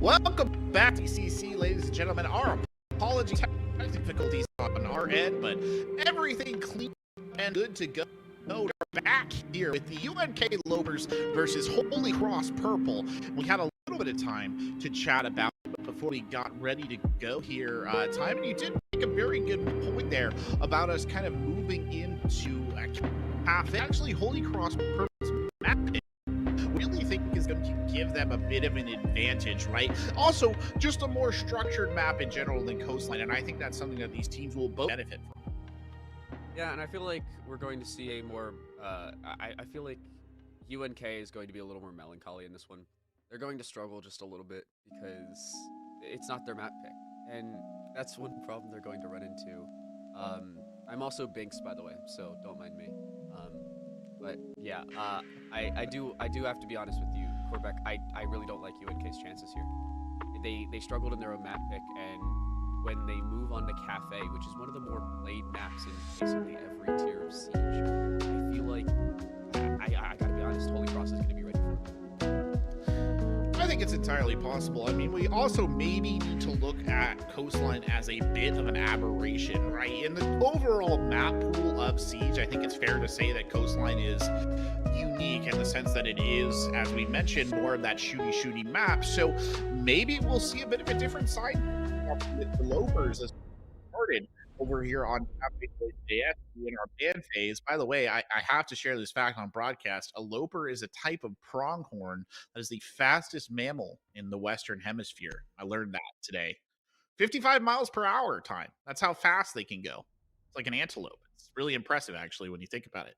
Welcome back to NECC, ladies and gentlemen. Our apologies, technical difficulties on our end, but everything clean and good to go. We're back here with the UNK Lopers versus Holy Cross Purple. We had a little bit of time to chat about it before we got ready to go here. Timon, you did make a very good point there about us kind of moving into a cafe. Actually, Holy Cross Purple's map really think is going to give them a bit of an advantage, right? Also, just a more structured map in general than Coastline, and I think that's something that these teams will both benefit from. Yeah, and I feel like we're going to see a more, I feel like UNK is going to be a little more melancholy in this one. They're going to struggle just a little bit because it's not their map pick, and that's one problem they're going to run into. I'm also Binks, by the way, so don't mind me. But yeah, I do have to be honest with you, Corbeck. I really don't like UNK's chances here. They struggled in their own map pick, and when they move on to Cafe, which is one of the more played maps in basically every tier of Siege, I feel like I gotta be honest, Holy Cross is gonna be ready for it. I think it's entirely possible. I mean, we also maybe need to look at Coastline as a bit of an aberration, right? In the overall map pool of Siege, I think it's fair to say that Coastline is unique in the sense that it is, as we mentioned, more of that shooty map. So maybe we'll see a bit of a different side with the Lopers as we started over here on JS in our band phase. By the way, I have to share this fact on broadcast. A Loper is a type of pronghorn that is the fastest mammal in the Western Hemisphere. I learned that today. 55 miles per hour time. That's how fast they can go. It's like an antelope. It's really impressive, actually, when you think about it.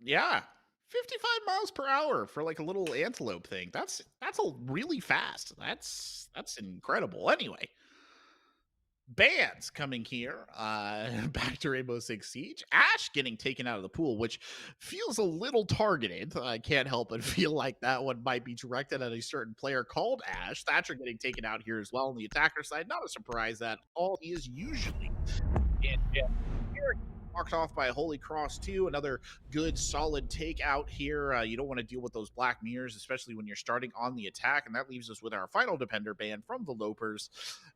Yeah. 55 miles per hour for like a little antelope thing. That's a really fast. That's incredible. Anyway, bands coming here back to Rainbow Six Siege. Ash getting taken out of the pool, which feels a little targeted. I can't help but feel like that one might be directed at a certain player called Ash. Thatcher getting taken out here as well on the attacker side. Not a surprise at all. He is usually and Knocked off by Holy Cross too. Another good solid takeout here. You don't want to deal with those black mirrors, especially when you're starting on the attack. And that leaves us with our final Depender ban from the Lopers,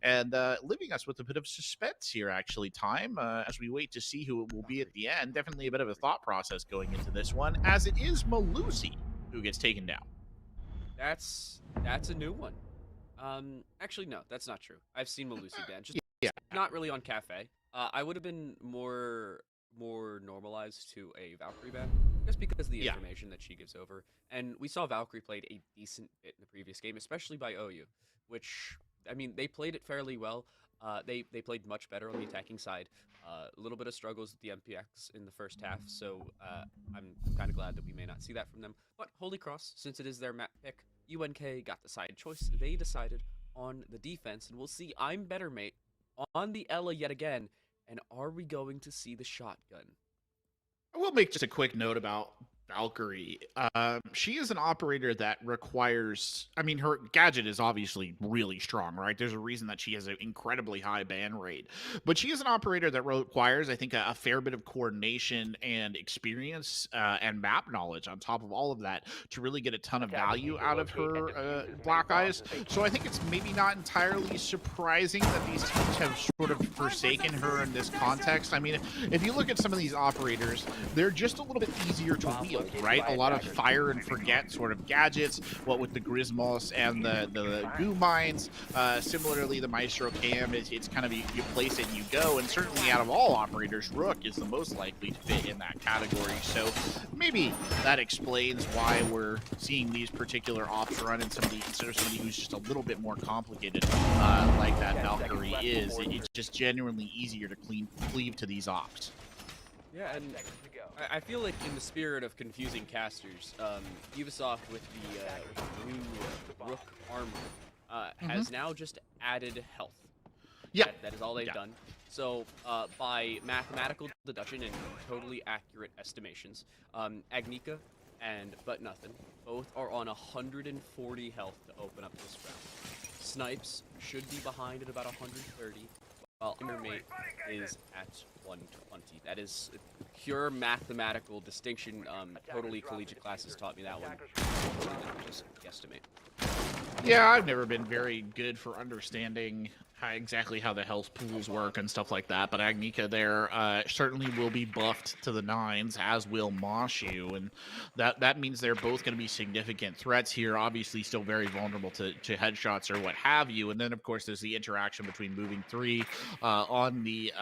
and leaving us with a bit of suspense here, actually, time, as we wait to see who it will be at the end. Definitely a bit of a thought process going into this one, as it is Malusi who gets taken down. That's a new one. Actually, no, that's not true. I've seen Malusi ban, just Yeah. not really on Cafe. I would have been more normalized to a Valkyrie ban, just because of the Yeah. information that she gives over. And we saw Valkyrie played a decent bit in the previous game, especially by OU, which, I mean, they played it fairly well. They played much better on the attacking side. A little bit of struggles with the MPX in the first half, so I'm kind of glad that we may not see that from them. But Holy Cross, since it is their map pick, UNK got the side choice. They decided on the defense, and we'll see I'm Better Mate on the Ella yet again. And are we going to see the shotgun? I will make just a quick note about Valkyrie. She is an operator that requires, I mean, her gadget is obviously really strong, right? There's a reason that she has an incredibly high ban rate. But she is an operator that requires, I think, a fair bit of coordination and experience and map knowledge on top of all of that to really get a ton of value out of her Black Eyes. So I think it's maybe not entirely surprising that these teams have sort of forsaken her in this context. I mean, if you look at some of these operators, they're just a little bit easier to wield, right? A lot of fire and forget sort of gadgets, what with the Grismos and the goo mines. Similarly, the Maestro Cam, it's kind of you place it and you go, and certainly out of all operators, Rook is the most likely to fit in that category. So maybe that explains why we're seeing these particular ops run in somebody, instead of somebody who's just a little bit more complicated like that Valkyrie is. It's just genuinely easier to cleave to these ops. Yeah, and I feel like in the spirit of confusing casters, Ubisoft with the new Rook armor has now just added health. Yeah. That is all they've done. So by mathematical deduction and totally accurate estimations, Agnika and But Nothing both are on 140 health to open up this round. Snipes should be behind at about 130. While Mate is at 120. That is pure mathematical distinction. Totally collegiate classes taught me that one. Just guesstimate. Yeah, I've never been very good for understanding exactly how the health pools work and stuff like that, but Agnika there certainly will be buffed to the 9s, as will Moshu, and that means they're both going to be significant threats here, obviously still very vulnerable to headshots or what have you. And then, of course, there's the interaction between Moving 3 on the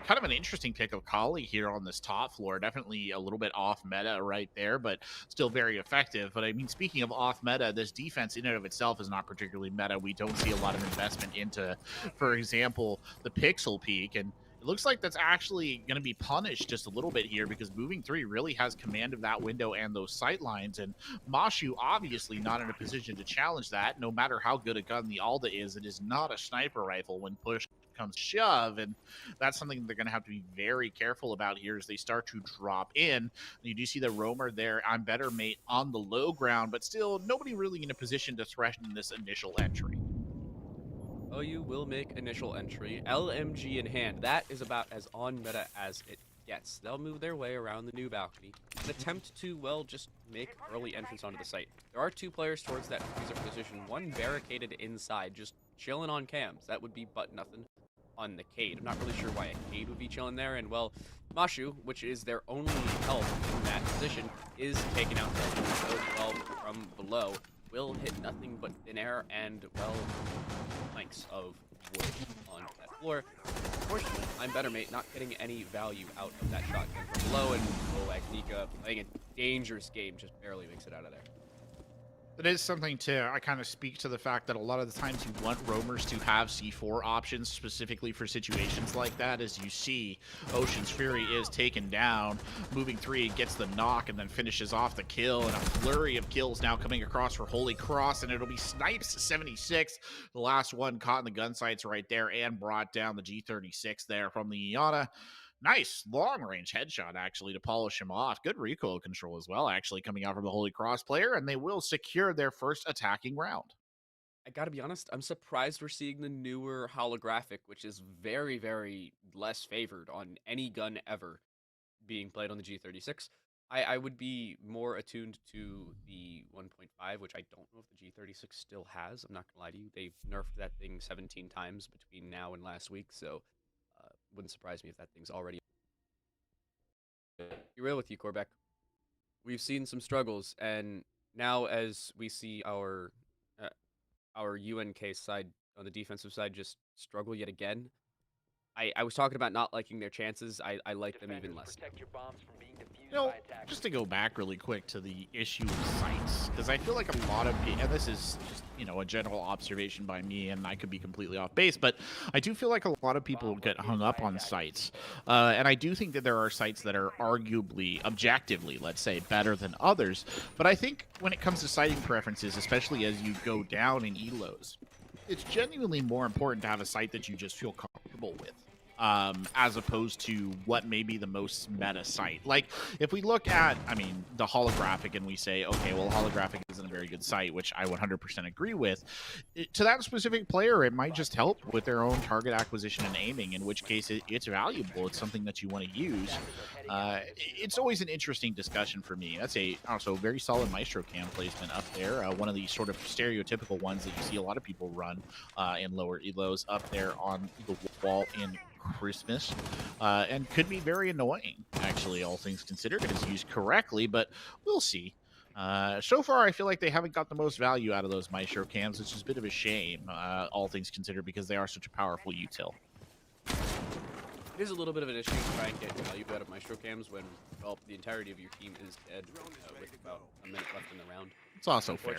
kind of an interesting pick of Kali here on this top floor. Definitely a little bit off meta right there, but still very effective. But I mean, speaking of off meta, this defense in and of itself is not particularly meta. We don't see a lot of investment into, for example, the pixel peak, and it looks like that's actually going to be punished just a little bit here, because Moving 3 really has command of that window and those sight lines, and Mashu obviously not in a position to challenge that. No matter how good a gun the Alda is, it is not a sniper rifle when push comes shove, and that's something they're going to have to be very careful about here as they start to drop in. You do see the roamer there, I'm Better Mate on the low ground, but still nobody really in a position to threaten this initial entry. OU will make initial entry, LMG in hand. That is about as on meta as it gets. They'll move their way around the new balcony and attempt to, well, just make early entrance onto the site. There are 2 players towards that diffuser position, one barricaded inside, just chilling on cams. That would be But Nothing on the Cade. I'm not really sure why a Cade would be chilling there, and well, Mashu, which is their only help in that position, is taken out well from below. Will hit nothing but thin air and, well, planks of wood on that floor. Unfortunately, I'm Better Mate not getting any value out of that shotgun from below, and Agnika playing a dangerous game, just barely makes it out of there. It is something to, I kind of speak to the fact that a lot of the times you want roamers to have C4 options specifically for situations like that. As you see, Ocean's Fury is taken down. Moving 3 gets the knock and then finishes off the kill, and a flurry of kills now coming across for Holy Cross, and it'll be Snipes 76, the last one caught in the gun sights right there and brought down the G36 there from the Iana. Nice long-range headshot, actually, to polish him off. Good recoil control as well, actually, coming out from the Holy Cross player, and they will secure their first attacking round. I gotta be honest, I'm surprised we're seeing the newer holographic, which is very, very less favored on any gun ever being played on the G36. I would be more attuned to the 1.5, which I don't know if the G36 still has. I'm not gonna lie to you. They've nerfed that thing 17 times between now and last week, so wouldn't surprise me if that thing's already. Be real with you, Corbeck. We've seen some struggles, and now as we see uh, our UNK side on the defensive side just struggle yet again, I was talking about not liking their chances. I like them even less now. You know, just to go back really quick to the issue of sites, because I feel like a lot of people, and this is just, a general observation by me, and I could be completely off base, but I do feel like a lot of people get hung up on sites. And I do think that there are sites that are arguably, objectively, let's say, better than others. But I think when it comes to sighting preferences, especially as you go down in ELOs, it's genuinely more important to have a site that you just feel comfortable with, as opposed to what may be the most meta site. Like, if we look at, the holographic, and we say, okay, well, holographic isn't a very good site, which I 100% agree with, to that specific player, it might just help with their own target acquisition and aiming, in which case it's valuable. It's something that you want to use. It's always an interesting discussion for me. That's also very solid Maestro cam placement up there. One of the sort of stereotypical ones that you see a lot of people run in lower elos up there on the wall in Christmas, and could be very annoying, actually, all things considered, if it's used correctly, but we'll see. So far, I feel like they haven't got the most value out of those Maestro cams, which is a bit of a shame, all things considered, because they are such a powerful util. It is a little bit of an issue to try and get value out of Maestro cams when, well, the entirety of your team is dead with about a minute left in the round. It's also fair.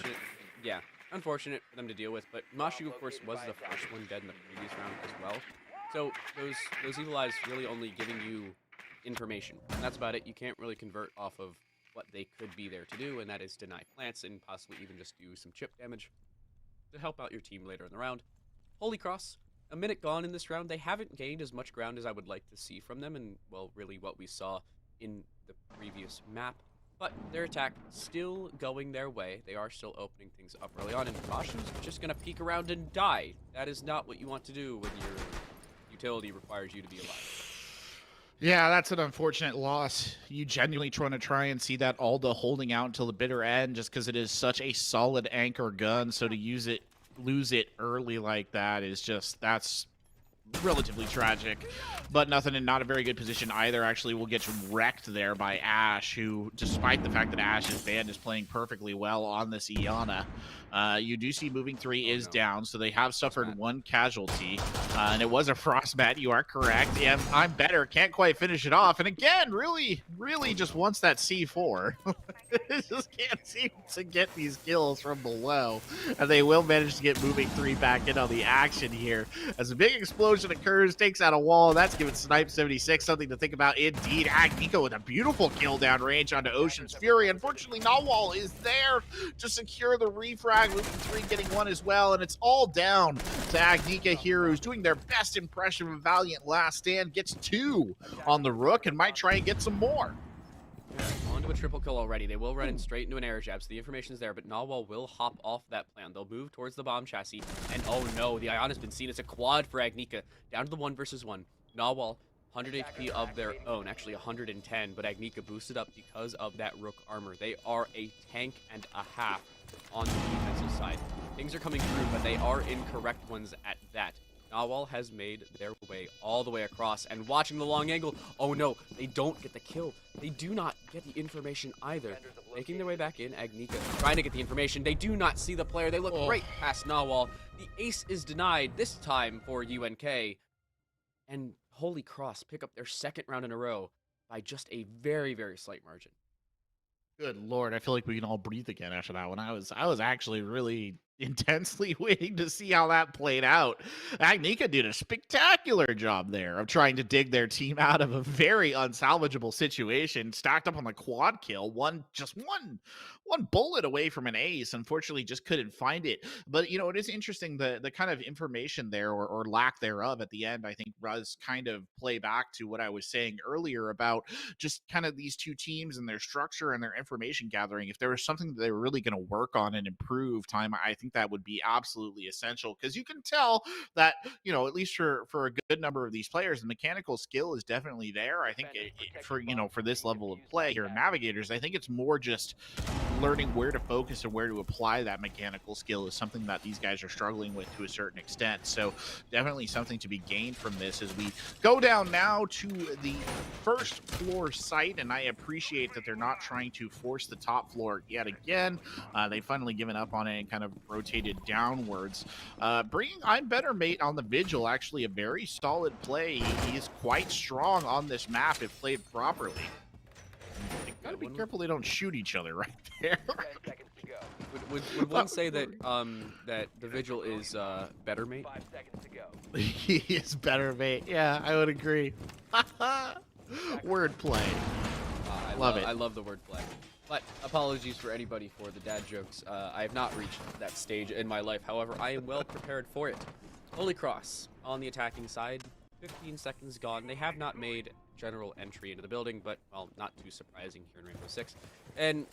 Yeah, unfortunate for them to deal with, but Mashu, of course, was the first one dead in the previous round as well. So those evil eyes really only giving you information, and that's about it. You can't really convert off of what they could be there to do, and that is deny plants and possibly even just do some chip damage to help out your team later in the round. Holy Cross, a minute gone in this round. They haven't gained as much ground as I would like to see from them, and, well, really what we saw in the previous map. But their attack still going their way. They are still opening things up early on, and Mashu's just going to peek around and die. That is not what you want to do when your utility requires you to be alive. Yeah, that's an unfortunate loss. You genuinely try and see that Alda holding out until the bitter end, just because it is such a solid anchor gun. So to lose it early like that is that's relatively tragic, but nothing in not a very good position either. Actually, will get wrecked there by Ash, who, despite the fact that Ash's band is playing perfectly well on this Iana, you do see moving 3 is down, so they have suffered one casualty, and it was a frostbat. You are correct. Yeah, I'm better. Can't quite finish it off, and again, really just wants that C4. Just can't seem to get these kills from below, and they will manage to get moving 3 back in on the action here as a big explosion occurs, takes out a wall. That's given Snipe 76 something to think about. Indeed, Agnico with a beautiful kill down range onto Ocean's Fury. Unfortunately, Nawal is there to secure the refrag. Moving 3 getting one as well, and it's all down to Agnika here, who's doing their best impression of a Valiant Last Stand. Gets 2 on the Rook and might try and get some more. Onto a triple kill already. They will run in straight into an air jab, so the information's there, but Nawal will hop off that plan. They'll move towards the bomb chassis, and oh no, the Ion has been seen as a quad for Agnika. Down to the 1 versus 1. Nawal, 100 HP of their own, actually 110, but Agnika boosted up because of that Rook armor. They are a tank and a half on the defensive side. Things are coming through, but they are incorrect ones at that. Nawal has made their way all the way across, and watching the long angle, oh no, they don't get the kill. They do not get the information either. Making their way back in, Agnika trying to get the information. They do not see the player. They look right past Nawal. The ace is denied this time for UNK, and Holy Cross pick up their second round in a row by just a very, very slight margin. Good Lord, I feel like we can all breathe again after that one. I was actually really intensely waiting to see how that played out. Agnika did a spectacular job there of trying to dig their team out of a very unsalvageable situation. Stacked up on the quad kill, one bullet away from an ace. Unfortunately, just couldn't find it. But it is interesting, the kind of information there, or lack thereof at the end, I think does kind of play back to what I was saying earlier about just kind of these two teams and their structure and their information gathering. If there was something that they were really going to work on and improve, time, I think think that would be absolutely essential, because you can tell that, you know, at least for a good number of these players, the mechanical skill is definitely there. I think for, you know, for this level of play here in Navigators, I think it's more just learning where to focus and where to apply that mechanical skill is something that these guys are struggling with to a certain extent. So definitely something to be gained from this as we go down now to the first floor site. And I appreciate that they're not trying to force the top floor yet again. They've finally given up on it and kind of rotated downwards. Bringing I'm Better Mate on the Vigil, actually a very solid play. He is quite strong on this map if played properly. You gotta be careful they don't shoot each other right there. Would one say that that the Vigil is Better Mate? 5 seconds to go. He is Better Mate. Yeah, I would agree. Wordplay. Love it. I love the wordplay. But apologies for anybody for the dad jokes. I have not reached that stage in my life. However, I am well prepared for it. Holy Cross on the attacking side. 15 seconds gone. They have not made general entry into the building, but, well, not too surprising here in Rainbow Six. And,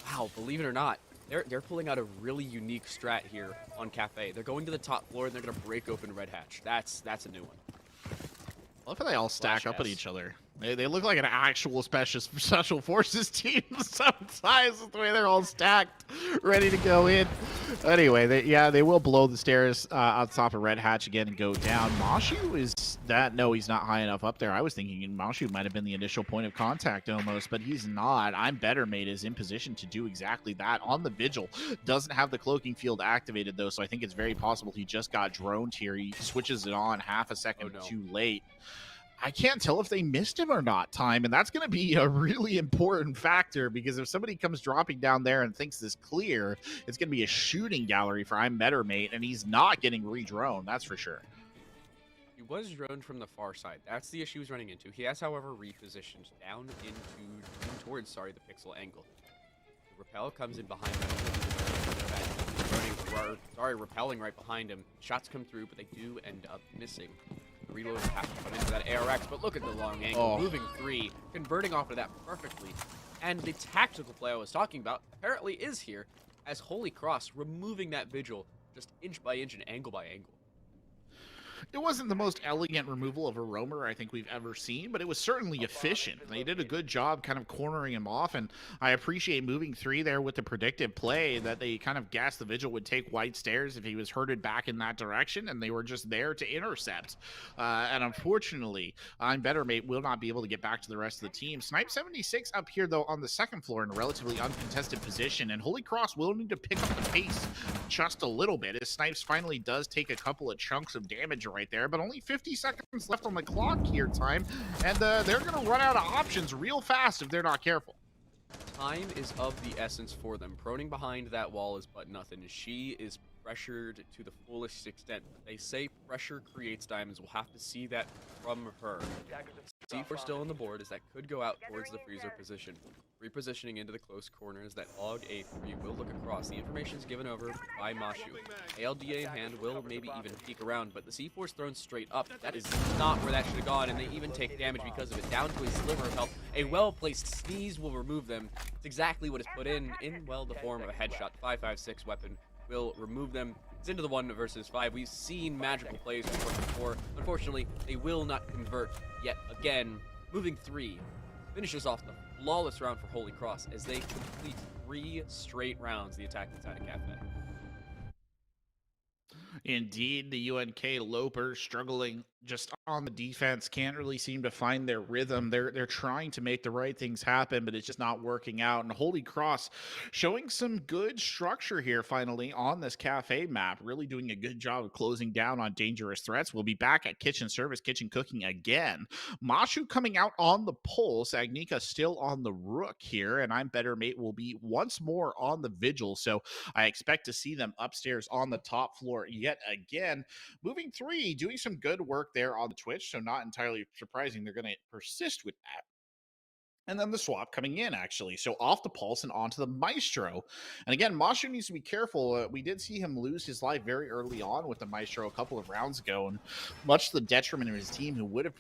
wow, believe it or not, they're pulling out a really unique strat here on Cafe. They're going to the top floor, and they're going to break open Red Hatch. That's a new one. I love how they all stack up at each other. They look like an actual special forces team sometimes, the way they're all stacked, ready to go in. Anyway, they will blow the stairs on top of Red Hatch again and go down. Mashu is that? No, he's not high enough up there. I was thinking Mashu might have been the initial point of contact almost, but he's not. I'm Better Mate is in position to do exactly that on the Vigil. Doesn't have the cloaking field activated though, so I think it's very possible he just got droned here. He switches it on half a second too late. I can't tell if they missed him or not, Time, and that's going to be a really important factor, because if somebody comes dropping down there and thinks this clear, it's going to be a shooting gallery for I'm Better Mate, and he's not getting re-droned, that's for sure. He was droned from the far side. That's the issue he's running into. He has, however, repositioned down towards the pixel angle. The Repel comes in behind him. Repelling right behind him. Shots come through, but they do end up missing. Reload has to come into that ARX, but look at the long angle. Moving 3, converting off of that perfectly. And the tactical play I was talking about apparently is here, as Holy Cross removing that Vigil just inch by inch and angle by angle. It wasn't the most elegant removal of a roamer I think we've ever seen, but it was certainly efficient. They did a good job kind of cornering him off, and I appreciate moving 3 there with the predictive play that they kind of guessed the Vigil would take white stairs if he was herded back in that direction, and they were just there to intercept. And unfortunately, I'm Better Mate will not be able to get back to the rest of the team. Snipe 76 up here, though, on the second floor in a relatively uncontested position, and Holy Cross will need to pick up the pace just a little bit, as Snipes finally does take a couple of chunks of damage right there, but only 50 seconds left on the clock here, Time, and they're going to run out of options real fast if they're not careful. Time is of the essence for them. Proning behind that wall is but nothing. She is pressured to the fullest extent. They say pressure creates diamonds. We'll have to see that from her. C4 still on the board, as that could go out towards the freezer position. Repositioning into the close corners, that AUG A3 will look across. The information is given over by Mashu. ALDA in hand will maybe even peek around, but the C4 is thrown straight up. That is not where that should have gone, and they even take damage because of it. Down to a sliver of health. A well-placed sneeze will remove them. It's exactly what is put in, well, the form of a headshot. 5.56 weapon will remove them. It's into the 1 versus 5. We've seen magical plays before. Unfortunately, they will not convert yet again. Moving 3 finishes off the flawless round for Holy Cross as they complete 3 straight rounds the attack inside of Cafe. Indeed, the UNK Lopers struggling just on the defense, can't really seem to find their rhythm. They're trying to make the right things happen, but it's just not working out. And Holy Cross showing some good structure here finally on this Cafe map, really doing a good job of closing down on dangerous threats. We'll be back at kitchen service, kitchen cooking again. Mashu coming out on the pulse, Agnika still on the Rook here, and I'm Better Mate will be once more on the Vigil. So I expect to see them upstairs on the top floor yet again. Moving 3, doing some good work there on the Twitch, so not entirely surprising they're going to persist with that. And then the swap coming in, actually. So off the Pulse and onto the Maestro. And again, Mashu needs to be careful. We did see him lose his life very early on with the Maestro a couple of rounds ago, and much to the detriment of his team, who would have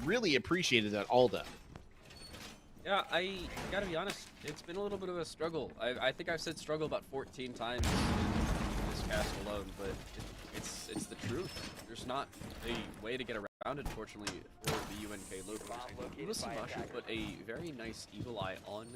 really appreciated that Alda. Yeah, I gotta be honest, it's been a little bit of a struggle. I think I've said struggle about 14 times in this this cast alone, but it's the truth. There's not a way to get around it, fortunately, for the UNK Lopers. You will see Mashu put a very nice eagle eye on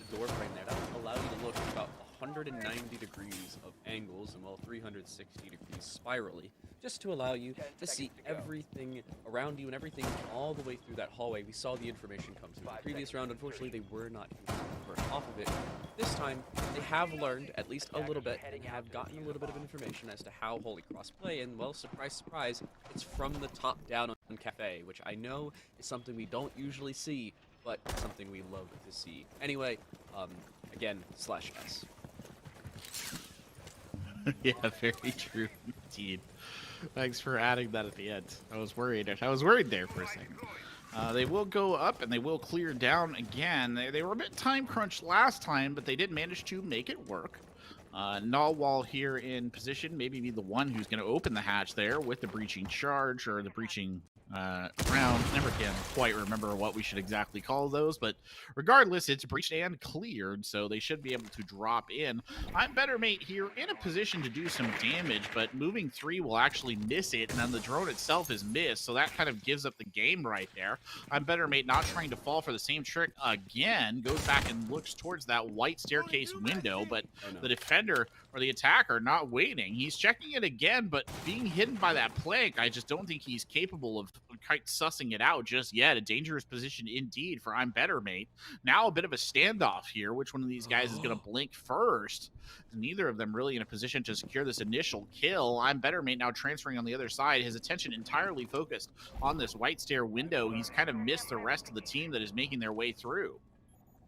the door frame there. That will allow you to look about 190 degrees of angles and, well, 360 degrees spirally, just to allow you to see everything around you and everything all the way through that hallway. We saw the information come through the previous round. Unfortunately, they were not able to convert off of it. This time, they have learned at least a little bit and have gotten a little bit of information as to how Holy Cross play, and, well, surprise, surprise, it's from the top down on Cafe, which I know is something we don't usually see, but something we love to see. Anyway, again, /S. Yeah, very true indeed. Thanks for adding that at the end. I was worried there for a second. They will go up and they will clear down again. They were a bit time crunched last time, but they did manage to make it work. Nalwal here in position, maybe be the one who's going to open the hatch there with the breaching charge or the breaching round. Never can quite remember what we should exactly call those, but regardless, it's breached and cleared, so they should be able to drop in. I'm Better Mate here in a position to do some damage, but moving 3 will actually miss it, and then the drone itself is missed, so that kind of gives up the game right there. I'm Better Mate not trying to fall for the same trick again, goes back and looks towards that white staircase window, but the defender or the attacker not waiting. He's checking it again, but being hidden by that plank, I just don't think he's capable of quite sussing it out just yet. A dangerous position indeed for I'm Better Mate. Now a bit of a standoff here. Which one of these guys is going to blink first? Neither of them really in a position to secure this initial kill. I'm Better Mate now transferring on the other side. His attention entirely focused on this white stair window. He's kind of missed the rest of the team that is making their way through.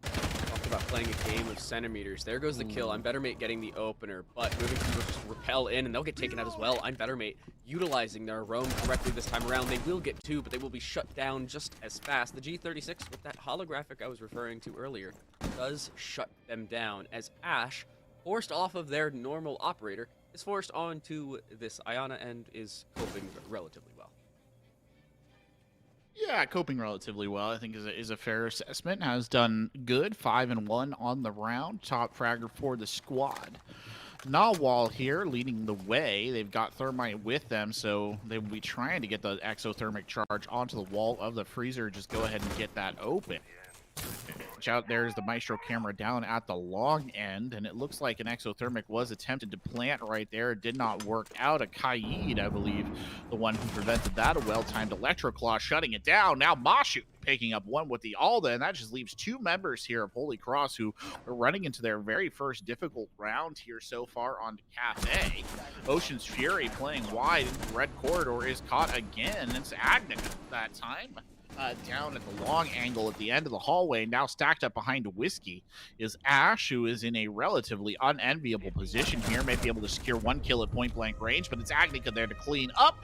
Talk about playing a game of centimeters. There goes the kill. I'm Better Mate getting the opener, but moving to just repel in, and they'll get taken out as well. I'm Better Mate utilizing their roam correctly this time around. They will get 2, but they will be shut down just as fast. The G36, with that holographic I was referring to earlier, does shut them down, as Ash, forced off of their normal operator, is forced onto this Iana and is coping relatively well. Yeah, coping relatively well, I think is a fair assessment. Has done good, 5-1 on the round. Top fragger for the squad. Nalwal here leading the way. They've got Thermite with them, so they will be trying to get the exothermic charge onto the wall of the freezer. Just go ahead and get that open. Out there's the Maestro camera down at the long end, and it looks like an exothermic was attempted to plant right there. It did not work out. A Kaid, I believe, the one who prevented that. A well-timed Electroclaw shutting it down. Now Mashu picking up one with the Alda, and that just leaves 2 members here of Holy Cross who are running into their very first difficult round here so far on Cafe. Ocean's Fury playing wide into the red corridor is caught again. It's Agnica that time. Down at the long angle at the end of the hallway, now stacked up behind Whiskey, is Ash, who is in a relatively unenviable position here. May be able to secure 1 kill at point-blank range, but it's Agnica there to clean up,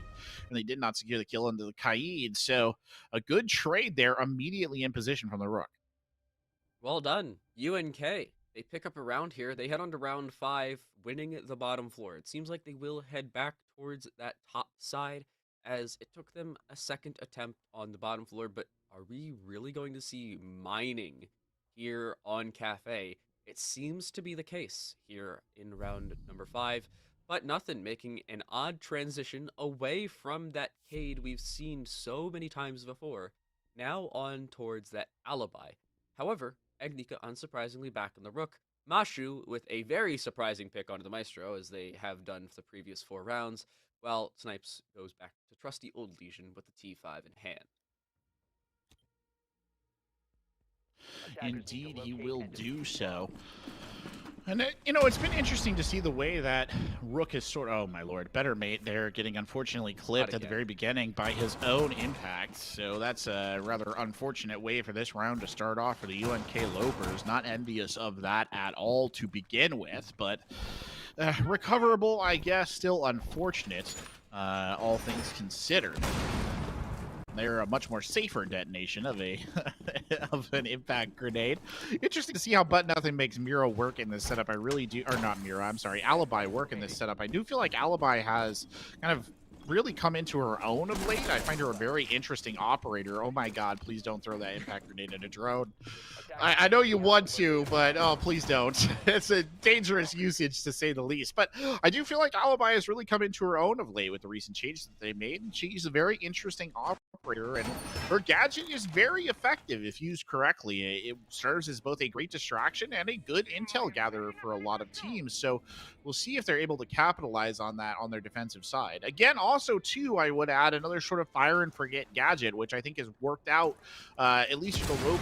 and they did not secure the kill into the Kaid, so a good trade there immediately in position from the Rook. Well done. UNK, they pick up a round here. They head on to round 5, winning the bottom floor. It seems like they will head back towards that top side, as it took them a second attempt on the bottom floor, but are we really going to see mining here on Cafe? It seems to be the case here in round number 5, but nothing, making an odd transition away from that Cade we've seen so many times before, now on towards that Alibi. However, Agnica unsurprisingly back in the Rook, Mashu with a very surprising pick onto the Maestro, as they have done for the previous 4 rounds, while Snipes goes back to trusty old Legion with the T5 in hand. Indeed, he will do so. And, it's been interesting to see the way that Rook is oh my lord, Better Mate there getting unfortunately clipped at the very beginning by his own impact. So that's a rather unfortunate way for this round to start off for the UNK Lopers. Not envious of that at all to begin with, but recoverable, I guess, still unfortunate, all things considered. They're a much more safer detonation of of an impact grenade. Interesting to see how But Nothing makes Mira work in this setup. I really do, or not Mira, I'm sorry, Alibi work in this setup. I do feel like Alibi has kind of really come into her own of late. I find her a very interesting operator. Oh my god, please don't throw that impact grenade at a drone. I know you want to, but oh, please don't. It's a dangerous usage to say the least. But I do feel like Alibi has really come into her own of late with the recent changes that they made. And she's a very interesting operator, and her gadget is very effective if used correctly. It serves as both a great distraction and a good intel gatherer for a lot of teams. So we'll see if they're able to capitalize on that on their defensive side. Again, also, too, I would add another sort of fire and forget gadget, which I think has worked out, at least for the low